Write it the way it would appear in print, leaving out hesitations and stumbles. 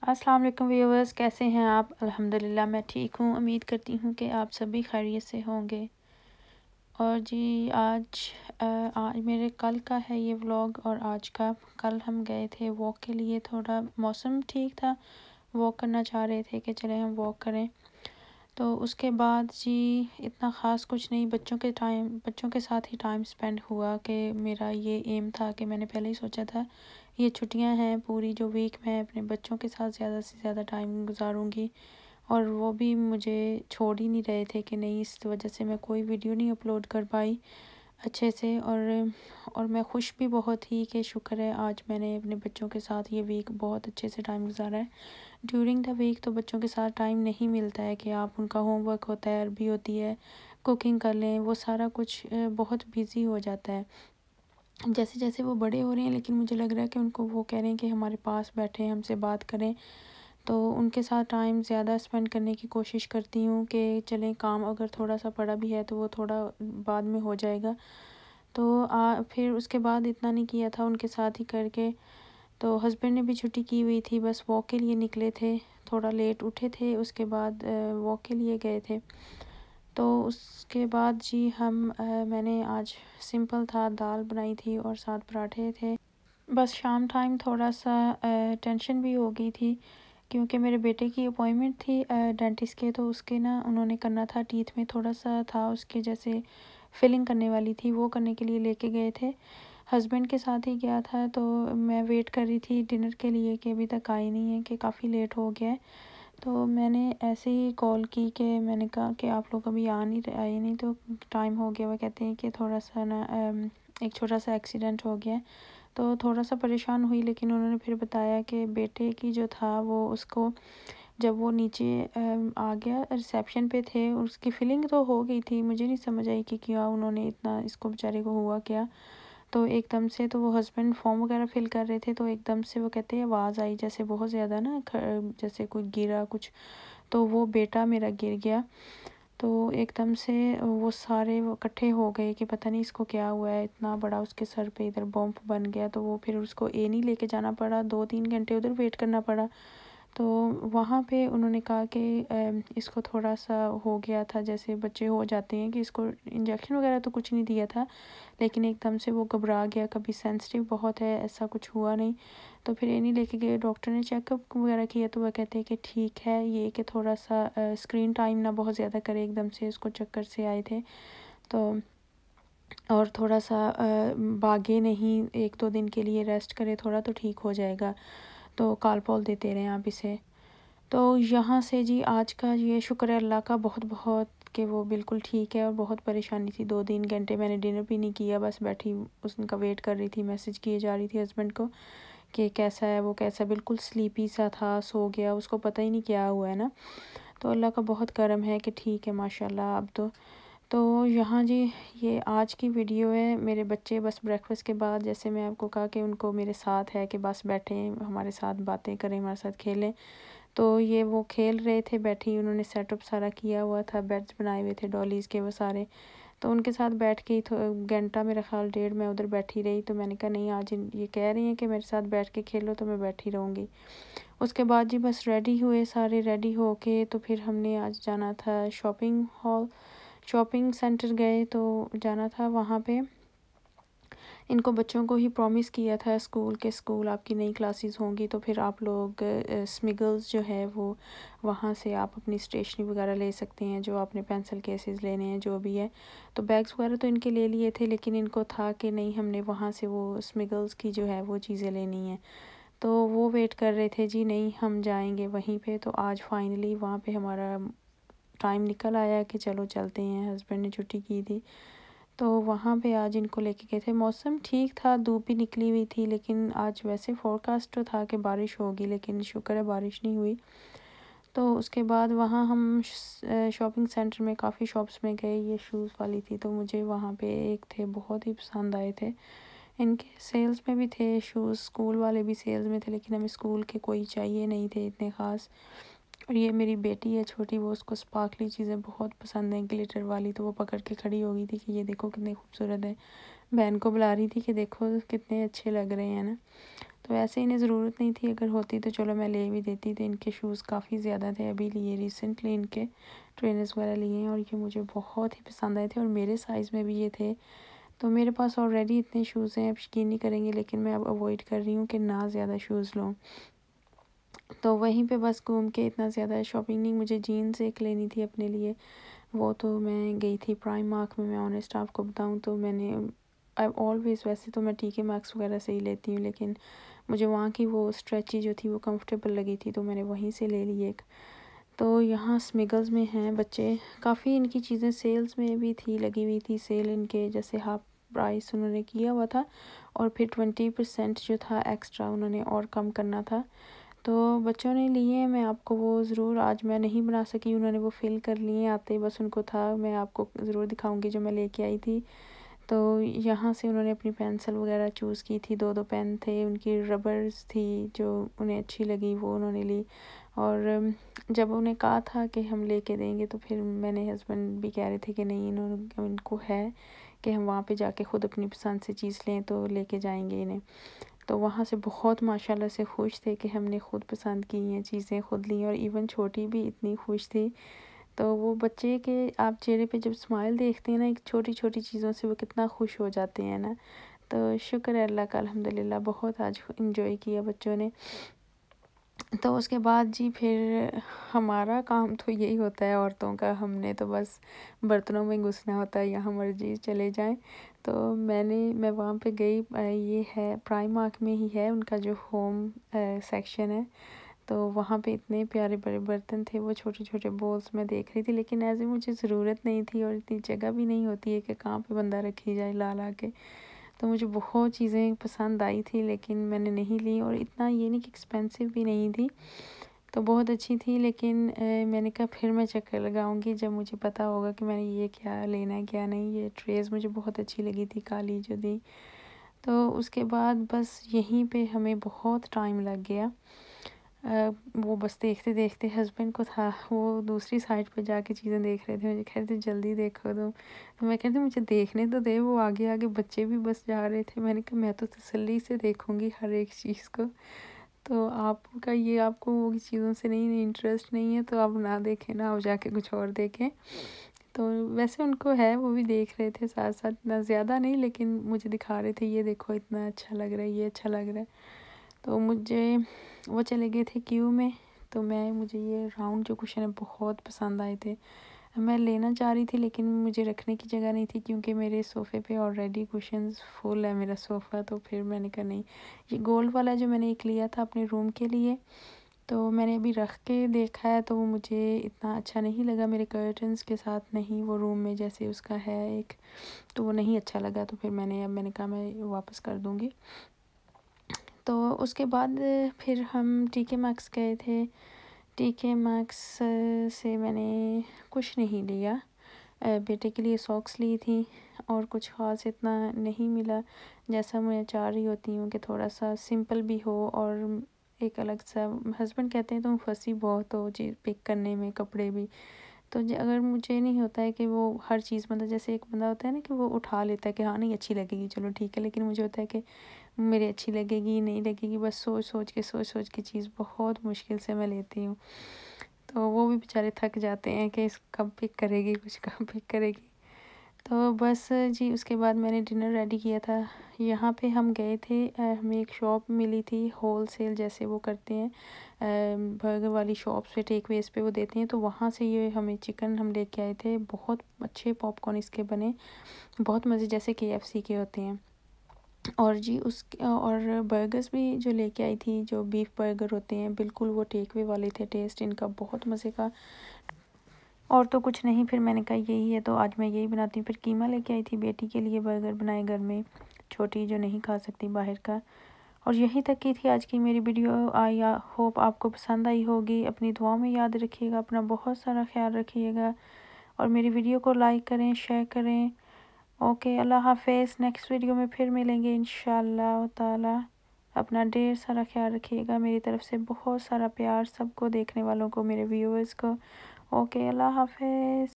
अस्सलाम वालेकुम व्यूअर्स, कैसे हैं आप? अल्हम्दुलिल्लाह मैं ठीक हूँ। उम्मीद करती हूँ कि आप सभी खैरियत से होंगे। और जी आज मेरे कल का है ये व्लॉग और आज का। कल हम गए थे वॉक के लिए, थोड़ा मौसम ठीक था, वॉक करना चाह रहे थे कि चले हम वॉक करें। तो उसके बाद जी इतना ख़ास कुछ नहीं, बच्चों के साथ ही टाइम स्पेंड हुआ कि मेरा ये एम था कि मैंने पहले ही सोचा था ये छुट्टियां हैं पूरी जो वीक मैं अपने बच्चों के साथ ज़्यादा से ज़्यादा टाइम गुजारूंगी। और वो भी मुझे छोड़ ही नहीं रहे थे कि नहीं, इस वजह से मैं कोई वीडियो नहीं अपलोड कर पाई अच्छे से। और मैं खुश भी बहुत थी कि शुक्र है आज मैंने अपने बच्चों के साथ ये वीक बहुत अच्छे से टाइम गुजारा है। ड्यूरिंग द वीक तो बच्चों के साथ टाइम नहीं मिलता है कि आप उनका होमवर्क होता है, अरबी होती है, कुकिंग कर लें, वो सारा कुछ बहुत बिजी हो जाता है। जैसे जैसे वो बड़े हो रहे हैं, लेकिन मुझे लग रहा है कि उनको वो कह रहे हैं कि हमारे पास बैठे हमसे बात करें, तो उनके साथ टाइम ज़्यादा स्पेंड करने की कोशिश करती हूँ कि चलें काम अगर थोड़ा सा पड़ा भी है तो वो थोड़ा बाद में हो जाएगा। तो फिर उसके बाद इतना नहीं किया था उनके साथ ही करके। तो हस्बैंड ने भी छुट्टी की हुई थी, बस वॉक के लिए निकले थे, थोड़ा लेट उठे थे, उसके बाद वॉक के लिए गए थे। तो उसके बाद जी मैंने आज सिंपल था, दाल बनाई थी और साथ पराठे थे। बस शाम टाइम थोड़ा सा टेंशन भी हो गई थी क्योंकि मेरे बेटे की अपॉइंटमेंट थी डेंटिस्ट के, तो उसके ना उन्होंने करना था टीथ में, थोड़ा सा था उसके जैसे फिलिंग करने वाली थी, वो करने के लिए लेके गए थे। हस्बैंड के साथ ही गया था, तो मैं वेट कर रही थी डिनर के लिए कि अभी तक आई नहीं है, कि काफ़ी लेट हो गया है। तो मैंने ऐसे ही कॉल की कि मैंने कहा कि आप लोग अभी आए नहीं, तो टाइम हो गया। वो कहते हैं कि थोड़ा सा ना एक छोटा सा एक्सीडेंट हो गया है, तो थोड़ा सा परेशान हुई। लेकिन उन्होंने फिर बताया कि बेटे की जो था वो उसको जब वो नीचे आ गया, रिसेप्शन पे थे, उसकी फीलिंग तो हो गई थी, मुझे नहीं समझ आई कि क्या उन्होंने इतना, इसको बेचारे को हुआ क्या। तो एकदम से तो वो हस्बैंड फॉर्म वगैरह फिल कर रहे थे, तो एकदम से वो कहते हैं आवाज़ आई जैसे बहुत ज़्यादा ना, जैसे कोई गिरा कुछ, तो वो बेटा मेरा गिर गया। तो एकदम से वो सारे वो इकट्ठे हो गए कि पता नहीं इसको क्या हुआ है, इतना बड़ा उसके सर पे इधर बम्प बन गया। तो वो फिर उसको नहीं लेके जाना पड़ा, 2-3 घंटे उधर वेट करना पड़ा। तो वहाँ पे उन्होंने कहा कि इसको थोड़ा सा हो गया था, जैसे बच्चे हो जाते हैं कि इसको इंजेक्शन वगैरह तो कुछ नहीं दिया था, लेकिन एकदम से वो घबरा गया, कभी सेंसिटिव बहुत है, ऐसा कुछ हुआ नहीं। तो फिर नहीं लेके गए, डॉक्टर ने चेकअप वगैरह किया, तो वह कहते हैं कि ठीक है, ये कि थोड़ा सा स्क्रीन टाइम ना बहुत ज़्यादा करे, एकदम से उसको चक्कर से आए थे, तो और थोड़ा सा भागे नहीं, 1-2 दिन के लिए रेस्ट करे थोड़ा, तो ठीक हो जाएगा। तो कालपॉल देते रहें आप इसे। तो यहाँ से जी आज का ये शुक्र है अल्लाह का बहुत बहुत कि वो बिल्कुल ठीक है। और बहुत परेशानी थी, 2-3 घंटे मैंने डिनर भी नहीं किया, बस बैठी उसका वेट कर रही थी, मैसेज किए जा रही थी हस्बैंड को कि कैसा है, वो कैसा, बिल्कुल स्लीपी सा था, सो गया, उसको पता ही नहीं क्या हुआ है ना। तो अल्लाह का बहुत करम है कि ठीक है माशाल्लाह अब तो यहाँ जी ये आज की वीडियो है। मेरे बच्चे बस ब्रेकफास्ट के बाद, जैसे मैं आपको कहा कि उनको मेरे साथ है कि बस बैठें हमारे साथ, बातें करें, हमारे साथ खेलें, तो ये वो खेल रहे थे बैठी, उन्होंने सेटअप सारा किया हुआ था, बेड्स बनाए हुए थे डॉलीज़ के वो सारे, तो उनके साथ बैठ के ही घंटा मेरा ख्याल 1.5 मैं उधर बैठी रही। तो मैंने कहा नहीं, आज ये कह रही हैं कि मेरे साथ बैठ के खेलो, तो मैं बैठी रहूँगी। उसके बाद जी बस रेडी हुए, सारे रेडी हो के तो फिर हमने आज जाना था शॉपिंग सेंटर गए, तो जाना था वहाँ पे। इनको बच्चों को ही प्रॉमिस किया था स्कूल के, स्कूल आपकी नई क्लासेस होंगी तो फिर आप लोग स्मिगल्स जो है वो वहाँ से आप अपनी स्टेशनरी वगैरह ले सकते हैं, जो आपने पेंसिल केसेस लेने हैं जो भी है। तो बैग्स वगैरह तो इनके ले लिए थे, लेकिन इनको था कि नहीं, हमने वहाँ से वो स्मिगल्स की जो है वो चीज़ें लेनी है। तो वो वेट कर रहे थे जी, नहीं हम जाएंगे वहीं पे। तो आज फाइनली वहाँ पे हमारा टाइम निकल आया कि चलो चलते हैं, हस्बैंड ने छुट्टी की थी, तो वहाँ पे आज इनको लेके गए थे। मौसम ठीक था, धूप भी निकली हुई थी, लेकिन आज वैसे फोरकास्ट तो था कि बारिश होगी, लेकिन शुक्र है बारिश नहीं हुई। तो उसके बाद वहाँ हम शॉपिंग सेंटर में काफ़ी शॉप्स में गए, ये शूज़ वाली थी, तो मुझे वहाँ पे एक थे बहुत ही पसंद आए थे। इनके सेल्स में भी थे शूज़, स्कूल वाले भी सेल्स में थे, लेकिन हमें स्कूल के कोई चाहिए नहीं थे इतने ख़ास। और ये मेरी बेटी है छोटी, वो उसको स्पार्कली चीज़ें बहुत पसंद हैं, ग्लिटर वाली, तो वो पकड़ के खड़ी हो गई थी कि ये देखो कितने खूबसूरत है। बहन को बुला रही थी कि देखो कितने अच्छे लग रहे हैं ना। तो ऐसे इन्हें ज़रूरत नहीं थी, अगर होती तो चलो मैं ले भी देती थी। इनके शूज़ काफ़ी ज़्यादा थे, अभी लिए रिसेंटली इनके ट्रेनर्स वगैरह लिए हैं और ये मुझे बहुत ही पसंद आए थे और मेरे साइज़ में भी ये थे। तो मेरे पास ऑलरेडी इतने शूज़ हैं, आप यकीन नहीं करेंगे, लेकिन मैं अब अवॉइड कर रही हूँ कि ना ज़्यादा शूज़ लूँ। तो वहीं पे बस घूम के इतना ज़्यादा शॉपिंग नहीं, मुझे जीन्स एक लेनी थी अपने लिए, वो तो मैं गई थी प्राइमार्क में। मैं ऑनेस्ट आपको बताऊँ तो मैंने आई ऑलवेज़, वैसे तो मैं टीके मैक्स वगैरह से ही लेती हूँ, लेकिन मुझे वहाँ की वो स्ट्रेची जो थी वो कंफर्टेबल लगी थी, तो मैंने वहीं से ले ली एक। तो यहाँ स्मिगल्स में हैं बच्चे, काफ़ी इनकी चीज़ें सेल्स में भी थी, लगी हुई थी सेल इनके, जैसे हाफ प्राइस उन्होंने किया हुआ था और फिर 20% जो था एक्स्ट्रा उन्होंने और कम करना था। तो बच्चों ने लिए, मैं आपको वो ज़रूर, आज मैं नहीं बना सकी, उन्होंने वो फ़िल कर लिए आते, बस उनको था, मैं आपको ज़रूर दिखाऊंगी जो मैं लेके आई थी। तो यहाँ से उन्होंने अपनी पेंसिल वगैरह चूज़ की थी, 2-2 पेन थे, उनकी रबर्स थी जो उन्हें अच्छी लगी वो उन्होंने ली। और जब उन्हें कहा था कि हम लेके देंगे, तो फिर मैंने हस्बैंड भी कह रहे थे कि नहीं, इनको है कि हम वहाँ पे जाके ख़ुद अपनी पसंद से चीज़ लें, तो लेके जाएंगे इन्हें। तो वहाँ से बहुत माशाल्लाह से खुश थे कि हमने ख़ुद पसंद की हैं चीज़ें, ख़ुद ली, और इवन छोटी भी इतनी खुश थी। तो वो बच्चे के आप चेहरे पे जब स्माइल देखते हैं ना, एक छोटी छोटी चीज़ों से वो कितना खुश हो जाते हैं ना। तो शुक्र है अल्लाह का, अल्हम्दुलिल्लाह बहुत आज इंजॉय किया बच्चों ने। तो उसके बाद जी फिर हमारा काम तो यही होता है औरतों का, हमने तो बस बर्तनों में घुसना होता है, यहाँ मर्जी चले जाएं। तो मैं वहाँ पे गई, ये है प्राइमार्क में ही है उनका जो होम सेक्शन है। तो वहाँ पे इतने प्यारे बड़े बर्तन थे, वो छोटे छोटे बोल्स मैं देख रही थी, लेकिन ऐसे मुझे ज़रूरत नहीं थी और इतनी जगह भी नहीं होती है कि कहाँ पे बंदा रखी जाए ला ला के। तो मुझे बहुत चीज़ें पसंद आई थी, लेकिन मैंने नहीं ली, और इतना ये नहीं कि एक्सपेंसिव भी नहीं थी, तो बहुत अच्छी थी। लेकिन मैंने कहा फिर मैं चक्कर लगाऊंगी जब मुझे पता होगा कि मैंने ये क्या लेना है क्या नहीं। ये ट्रेज़ मुझे बहुत अच्छी लगी थी काली जो थी। तो उसके बाद बस यहीं पे हमें बहुत टाइम लग गया। वो बस देखते देखते, हस्बैंड को था वो दूसरी साइड पे जाके चीज़ें देख रहे थे, मुझे कह रहे थे जल्दी देखो तुम। तो मैं कहती मुझे देखने तो दे, वो आगे आगे बच्चे भी बस जा रहे थे। मैंने कहा मैं तो तसल्ली से देखूंगी हर एक चीज़ को, तो आपका ये, आपको वो चीज़ों से नहीं इंटरेस्ट नहीं है, तो आप ना देखें ना, आप जाके कुछ और देखें। तो वैसे उनको है, वो भी देख रहे थे साथ साथ, इतना ज़्यादा नहीं, लेकिन मुझे दिखा रहे थे ये देखो इतना अच्छा लग रहा है, ये अच्छा लग रहा है। तो मुझे वो चले गए थे क्यू में। तो मुझे ये राउंड जो कुशन है बहुत पसंद आए थे, मैं लेना चाह रही थी, लेकिन मुझे रखने की जगह नहीं थी, क्योंकि मेरे सोफ़े पे ऑलरेडी कुशन्स फुल है मेरा सोफ़ा। तो फिर मैंने कहा नहीं, ये गोल्ड वाला जो मैंने एक लिया था अपने रूम के लिए, तो मैंने अभी रख के देखा है, तो वो मुझे इतना अच्छा नहीं लगा, मेरे कर्टन्स के साथ नहीं, वो रूम में जैसे उसका है एक, तो वो नहीं अच्छा लगा। तो फिर मैंने कहा मैं वापस कर दूँगी। तो उसके बाद फिर हम टीके मैक्स गए थे। टीके मैक्स से मैंने कुछ नहीं लिया, बेटे के लिए सॉक्स ली थी, और कुछ ख़ास इतना नहीं मिला, जैसा मैं चाह रही होती हूँ कि थोड़ा सा सिंपल भी हो और एक अलग सा। हस्बैंड कहते हैं तुम फंसी बहुत हो चीज़ पिक करने में, कपड़े भी। तो अगर मुझे नहीं होता है कि वो हर चीज़, मतलब जैसे एक बंदा होता है ना कि वो उठा लेता है कि हाँ नहीं अच्छी लगेगी चलो ठीक है, लेकिन मुझे होता है कि मेरी अच्छी लगेगी नहीं लगेगी, बस सोच सोच के चीज़ बहुत मुश्किल से मैं लेती हूँ। तो वो भी बेचारे थक जाते हैं कि इस कब पिक करेगी, कुछ कब पिक करेगी। तो बस जी उसके बाद मैंने डिनर रेडी किया था। यहाँ पे हम गए थे, हमें एक शॉप मिली थी होल सेल, जैसे वो करते हैं बर्गर वाली शॉप्स पे, टेक वेज पे वो देते हैं। तो वहाँ से ये हमें चिकन हम लेके आए थे, बहुत अच्छे पॉपकॉर्न इसके बने, बहुत मज़े, जैसे KFC के होते हैं। और जी और बर्गर्स भी जो लेके आई थी, जो बीफ बर्गर होते हैं, बिल्कुल वो टेक वे वाले थे, टेस्ट इनका बहुत मज़े का। और तो कुछ नहीं, फिर मैंने कहा यही है तो आज मैं यही बनाती हूँ। फिर कीमा लेके आई थी बेटी के लिए, बर्गर बनाए घर में, छोटी जो नहीं खा सकती बाहर का। और यहीं तक की थी आज की मेरी वीडियो। आई होप आपको पसंद आई होगी। अपनी दुआओं में याद रखिएगा, अपना बहुत सारा ख्याल रखिएगा, और मेरी वीडियो को लाइक करें, शेयर करें। ओके, अल्लाह हाफिज़। नेक्स्ट वीडियो में फिर मिलेंगे इंशाल्लाह ताला। अपना ढेर सारा ख्याल रखिएगा, मेरी तरफ से बहुत सारा प्यार सबको, देखने वालों को, मेरे व्यूअर्स को। ओके, अल्लाह हाफिज़।